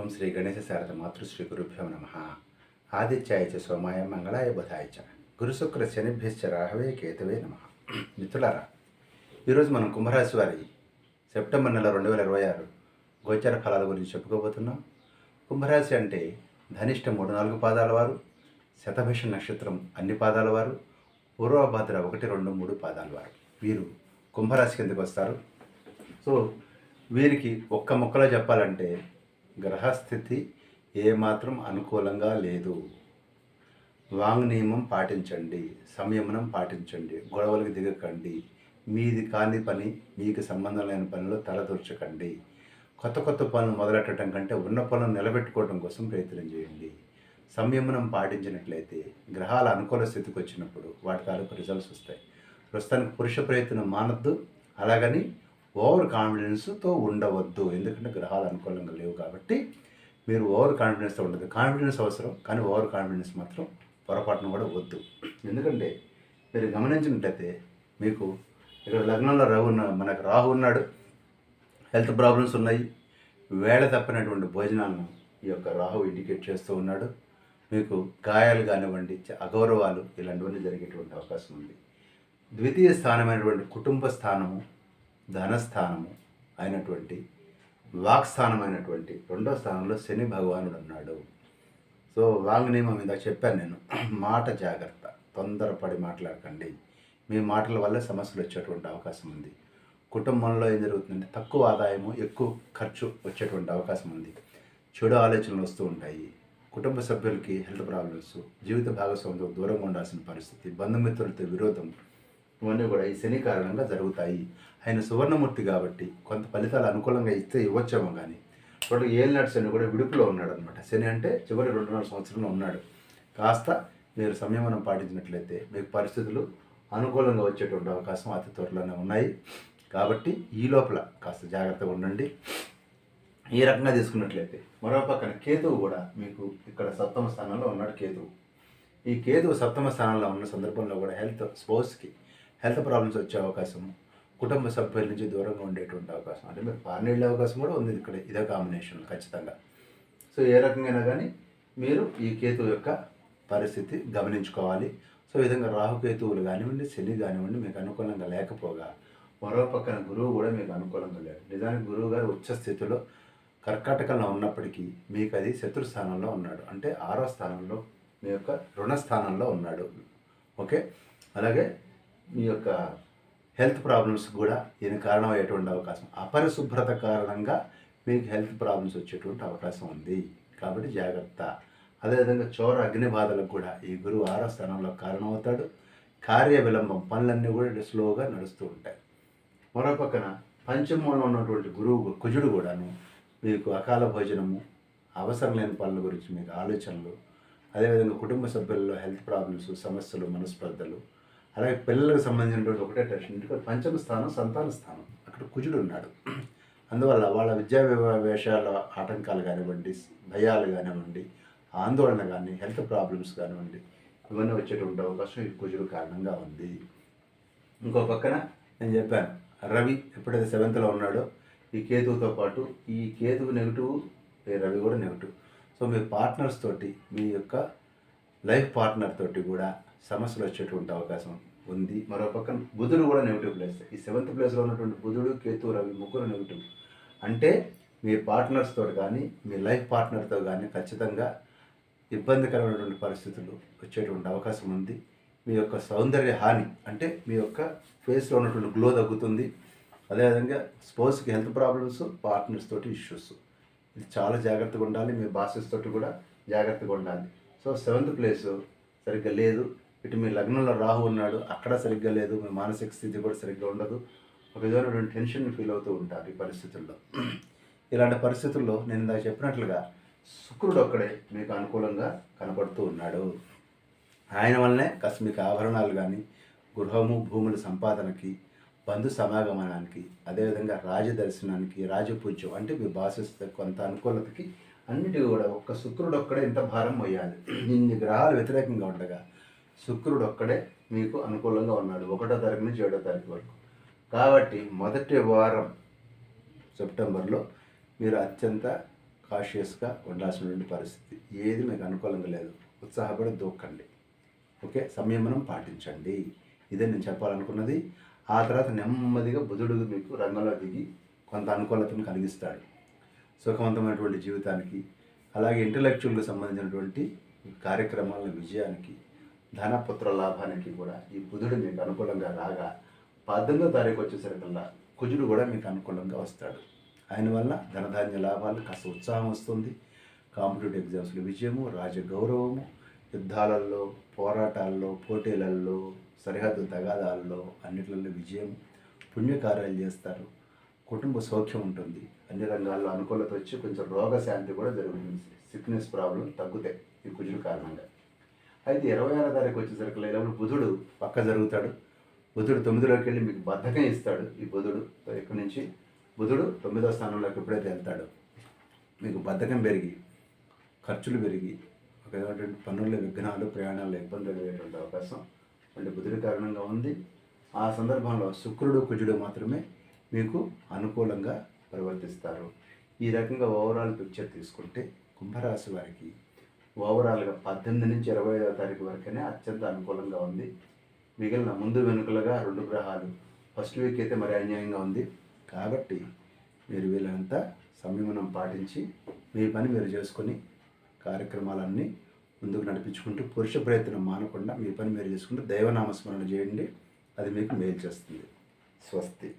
ఓం శ్రీ గణేశ శారద మాతృశ్రీ గురుభ్యో నమ. ఆదిత్యాయ చ సోమాయ మంగళాయ బుధాయ చ గురుశుక్ర శనిభ్యశ్చ రాహవే కేతవే నమ. మిత్రులారా, ఈరోజు మనం కుంభరాశి వారి సెప్టెంబర్ నెల 2026 గోచర ఫలాల గురించి చెప్పుకోబోతున్నాం. కుంభరాశి అంటే ధనిష్ట 3-4 పాదాల వారు, శతభిష నక్షత్రం అన్ని పాదాల వారు, పూర్వభద్ర 1-2-3 పాదాల వారు. వీరు కుంభరాశి కిందకు వస్తారు. సో వీరికి ఒక్క ముక్కలో చెప్పాలంటే గ్రహస్థితి ఏమాత్రం అనుకూలంగా లేదు. వాంగ్ నియమం పాటించండి, సంయమనం పాటించండి, గొడవలకు దిగకండి, మీది కాని పని, మీకు సంబంధం లేని పనిలో తలదూర్చకండి. కొత్త కొత్త పనులు మొదలెట్టడం కంటే ఉన్న పనులను నిలబెట్టుకోవడం కోసం ప్రయత్నం చేయండి. సంయమనం పాటించినట్లయితే గ్రహాల అనుకూల స్థితికి వచ్చినప్పుడు వాటి తాలూకు రిజల్ట్స్ వస్తాయి. ప్రస్తుతానికి పురుష ప్రయత్నం మానద్దు, అలాగని ఓవర్ కాన్ఫిడెన్స్తో ఉండవద్దు. ఎందుకంటే గ్రహాలు అనుకూలంగా లేవు కాబట్టి మీరు ఓవర్ కాన్ఫిడెన్స్తో ఉండదు. కాన్ఫిడెన్స్ అవసరం, కానీ ఓవర్ కాన్ఫిడెన్స్ మాత్రం పొరపాటును కూడా వద్దు. ఎందుకంటే మీరు గమనించినట్లయితే మీకు ఇక్కడ లగ్నంలో మనకు రాహు ఉన్నాడు, హెల్త్ ప్రాబ్లమ్స్ ఉన్నాయి, వేళ తప్పినటువంటి భోజనాలను ఈ యొక్క రాహు ఇండికేట్ చేస్తూ ఉన్నాడు. మీకు గాయాలు కానివ్వండి, అగౌరవాలు ఇలాంటివన్నీ జరిగేటువంటి అవకాశం ఉంది. ద్వితీయ స్థానమైనటువంటి కుటుంబ స్థానము, ధనస్థానము అయినటువంటి వాక్స్థానమైనటువంటి 2వ స్థానంలో శని భగవానుడు ఉన్నాడు. సో వాంగ్ నియమం మీద చెప్పాను నేను, మాట జాగ్రత్త, తొందరపడి మాట్లాడకండి. మీ మాటల వల్ల సమస్యలు వచ్చేటువంటి అవకాశం ఉంది. కుటుంబంలో ఏం జరుగుతుందంటే తక్కువ ఆదాయము, ఎక్కువ ఖర్చు వచ్చేటువంటి అవకాశం ఉంది. చెడు ఆలోచనలు వస్తూ ఉంటాయి. కుటుంబ సభ్యులకి హెల్త్ ప్రాబ్లమ్స్, జీవిత భాగస్వామితో దూరంగా ఉండాల్సిన పరిస్థితి, బంధుమిత్రులతో విరోధం, ఇవన్నీ కూడా ఈ శని కారణంగా జరుగుతాయి. ఆయన సువర్ణమూర్తి కాబట్టి కొంత ఫలితాలు అనుకూలంగా ఇస్తే ఇవ్వచ్చేమో, కానీ ఇప్పుడు ఏళ్ళనాటి శని కూడా విడుపులో ఉన్నాడు అనమాట. శని అంటే చివరి 2.5 సంవత్సరంలో ఉన్నాడు. కాస్త మీరు సంయమనం పాటించినట్లయితే మీకు పరిస్థితులు అనుకూలంగా వచ్చేటువంటి అవకాశం అతి త్వరలోనే ఉన్నాయి. కాబట్టి ఈ లోపల కాస్త జాగ్రత్తగా ఉండండి. ఈ రకంగా తీసుకున్నట్లయితే మరో పక్కన కేతువు కూడా మీకు ఇక్కడ 7వ స్థానంలో ఉన్నాడు. కేతువు, ఈ కేతువు 7వ స్థానంలో ఉన్న సందర్భంలో కూడా స్పోర్ట్స్కి హెల్త్ ప్రాబ్లమ్స్ వచ్చే అవకాశం, కుటుంబ సభ్యుల నుంచి దూరంగా ఉండేటువంటి అవకాశం, అంటే మీరు ఫారెన్ వెళ్ళే అవకాశం కూడా ఉంది ఇక్కడ. ఇదే కాంబినేషన్ ఖచ్చితంగా. సో ఏ రకంగా కానీ మీరు ఈ కేతువు యొక్క పరిస్థితి గమనించుకోవాలి. సో ఈ విధంగా రాహుకేతువులు కానివ్వండి, శని కానివ్వండి మీకు అనుకూలంగా లేకపోగా, మరో పక్కన గురువు కూడా మీకు అనుకూలంగా లేడు. నిజానికి గురువు గారు ఉచ్చ స్థితిలో కర్కాటకంలో ఉన్నప్పటికీ మీకు అది శత్రు స్థానంలో ఉన్నాడు, అంటే 6వ స్థానంలో మీ యొక్క రుణస్థానంలో ఉన్నాడు. ఓకే, అలాగే మీ యొక్క హెల్త్ ప్రాబ్లమ్స్ కూడా ఈయన కారణమయ్యేటువంటి అవకాశం, అపరిశుభ్రత కారణంగా మీకు హెల్త్ ప్రాబ్లమ్స్ వచ్చేటువంటి అవకాశం ఉంది. కాబట్టి జాగ్రత్త. అదేవిధంగా చోర అగ్ని బాధలకు కూడా ఈ గురువు 6వ స్థానంలో కారణమవుతాడు. కార్య విలంబం, పనులన్నీ కూడా స్లోగా నడుస్తూ ఉంటాయి. మరో పక్కన పంచమంలో ఉన్నటువంటి గురువు కుజుడు కూడాను మీకు అకాల భోజనము, అవసరం లేని పనుల గురించి మీకు ఆలోచనలు, అదేవిధంగా కుటుంబ సభ్యుల్లో హెల్త్ ప్రాబ్లమ్స్, సమస్యలు, మనస్పర్ధలు, అలాగే పిల్లలకు సంబంధించినటువంటి ఒకటే టెన్షన్. ఎందుకంటే 5వ స్థానం సంతాన స్థానం, అక్కడ కుజుడు ఉన్నాడు. అందువల్ల వాళ్ళ విద్యా వివేశాల ఆటంకాలు కానివ్వండి, భయాలు కానివ్వండి, ఆందోళన కానీ, హెల్త్ ప్రాబ్లమ్స్ కానివ్వండి, ఇవన్నీ వచ్చేటువంటి అవకాశం ఈ కుజుడు కారణంగా ఉంది. ఇంకో పక్కన నేను చెప్పాను, రవి ఎప్పుడైతే 7th ఉన్నాడో ఈ కేతువుతో పాటు, ఈ కేతువు నెగిటివ్, రవి కూడా నెగిటివ్. సో మీ పార్ట్నర్స్ తోటి, మీ యొక్క లైఫ్ పార్ట్నర్ తోటి కూడా సమస్యలు వచ్చేటువంటి అవకాశం ఉంది. మరో పక్కన బుధుడు కూడా నెగిటివ్ ప్లేస్. ఈ 7th ప్లేస్లో ఉన్నటువంటి బుధుడు, కేతు, రవి ముగ్గురు నెగిటివ్. అంటే మీ పార్ట్నర్స్తో కానీ, మీ లైఫ్ పార్ట్నర్తో కానీ ఖచ్చితంగా ఇబ్బందికరమైనటువంటి పరిస్థితులు వచ్చేటువంటి అవకాశం ఉంది. మీ యొక్క సౌందర్య హాని, అంటే మీ యొక్క ఫేస్లో ఉన్నటువంటి గ్లో తగ్గుతుంది. అదేవిధంగా స్పోర్ట్స్కి హెల్త్ ప్రాబ్లమ్స్, పార్ట్నర్స్ తోటి ఇష్యూస్, ఇది చాలా జాగ్రత్తగా ఉండాలి. మీ బాసెస్ తోటి కూడా జాగ్రత్తగా ఉండాలి. సో 7th ప్లేస్ సరిగ్గా లేదు. ఇటు మీ లగ్నంలో రాహు ఉన్నాడు, అక్కడ సరిగ్గా లేదు. మీ మానసిక స్థితి కూడా సరిగ్గా ఉండదు. ఒక విధమైనటువంటి టెన్షన్ ఫీల్ అవుతూ ఉంటారు ఈ పరిస్థితుల్లో. ఇలాంటి పరిస్థితుల్లో నేను ఇందాక చెప్పినట్లుగా శుక్రుడు ఒక్కడే మీకు అనుకూలంగా కనపడుతూ ఉన్నాడు. ఆయన వల్లనే కాస్త మీకు ఆభరణాలు కానీ, గృహము, భూముల సంపాదనకి, బంధు సమాగమనానికి, అదేవిధంగా రాజదర్శనానికి, రాజపూజ్యం, అంటే మీ బాసెస్ కొంత అనుకూలతకి, అన్నిటికీ కూడా ఒక్క శుక్రుడు ఒక్కడే ఇంత భారం మోయాలి. ఇన్ని గ్రహాలు వ్యతిరేకంగా ఉండగా శుక్రుడు ఒక్కడే మీకు అనుకూలంగా ఉన్నాడు 1వ తారీఖు నుంచి 7వ తారీఖు వరకు. కాబట్టి మొదటి వారం సెప్టెంబర్లో మీరు అత్యంత కాషియస్గా ఉండాల్సినటువంటి పరిస్థితి. ఏది మీకు అనుకూలంగా లేదు. ఉత్సాహపడి దూకండి. ఓకే, సంయమనం పాటించండి. ఇదే నేను చెప్పాలనుకున్నది. ఆ తర్వాత నెమ్మదిగా బుధుడు మీకు రంగంలో దిగి కొంత అనుకూలతను కలిగిస్తాడు సుఖవంతమైనటువంటి జీవితానికి. అలాగే ఇంటలెక్చువల్కి సంబంధించినటువంటి కార్యక్రమాల విజయానికి, ధనపుత్ర లాభానికి కూడా ఈ బుధుడు మీకు అనుకూలంగా రాగా 18వ తారీఖు వచ్చేసరికల్లా కుజుడు కూడా మీకు అనుకూలంగా వస్తాడు. ఆయన వల్ల ధనధాన్య లాభాలు, కాస్త ఉత్సాహం వస్తుంది. కాంపిటేటివ్ ఎగ్జామ్స్లో విజయము, రాజగౌరవము, యుద్ధాలలో, పోరాటాల్లో, పోటీలలో, సరిహద్దు తగాదాల్లో అన్నిట్లలో విజయం, పుణ్యకార్యాలు చేస్తారు. కుటుంబ సౌఖ్యం ఉంటుంది. అన్ని రంగాల్లో అనుకూలత వచ్చి కొంచెం రోగశాంతి కూడా జరుగుతుంది. సిక్నెస్ ప్రాబ్లం తగ్గుతాయి ఈ కుజుడు కారణంగా. అయితే 26వ తారీఖు వచ్చేసరికి లేనప్పుడు బుధుడు పక్క జరుగుతాడు. బుధుడు 9లోకి వెళ్ళి మీకు బద్ధకం ఇస్తాడు. ఈ బుధుడు ఇక్కడి నుంచి బుధుడు 9వ స్థానంలోకి ఎప్పుడైతే వెళ్తాడో మీకు బద్ధకం పెరిగి, ఖర్చులు పెరిగి, ఒక పన్నుల విఘ్నాలు, ప్రయాణాల్లో ఇబ్బందులు అయ్యేటువంటి అవకాశం అంటే బుధుడి కారణంగా ఉంది. ఆ సందర్భంలో శుక్రుడు, కుజుడు మాత్రమే మీకు అనుకూలంగా ప్రవర్తిస్తారు. ఈ రకంగా ఓవరాల్ పిక్చర్ తీసుకుంటే కుంభరాశి వారికి ఓవరాల్గా 18 నుంచి 25వ తారీఖు వరకునే అత్యంత అనుకూలంగా ఉంది. మిగిలిన ముందు వెనుకలుగా 2 గ్రహాలు ఫస్ట్ వీక్ అయితే మరి అన్యాయంగా ఉంది. కాబట్టి మీరు వీళ్ళంతా సంయమనం పాటించి మీ పని మీరు చేసుకొని కార్యక్రమాలన్నీ ముందుకు నడిపించుకుంటూ పురుష ప్రయత్నం మానకుండా మీ పని మీరు చేసుకుంటూ దైవనామస్మరణ చేయండి. అది మీకు మేలు చేస్తుంది. స్వస్తి.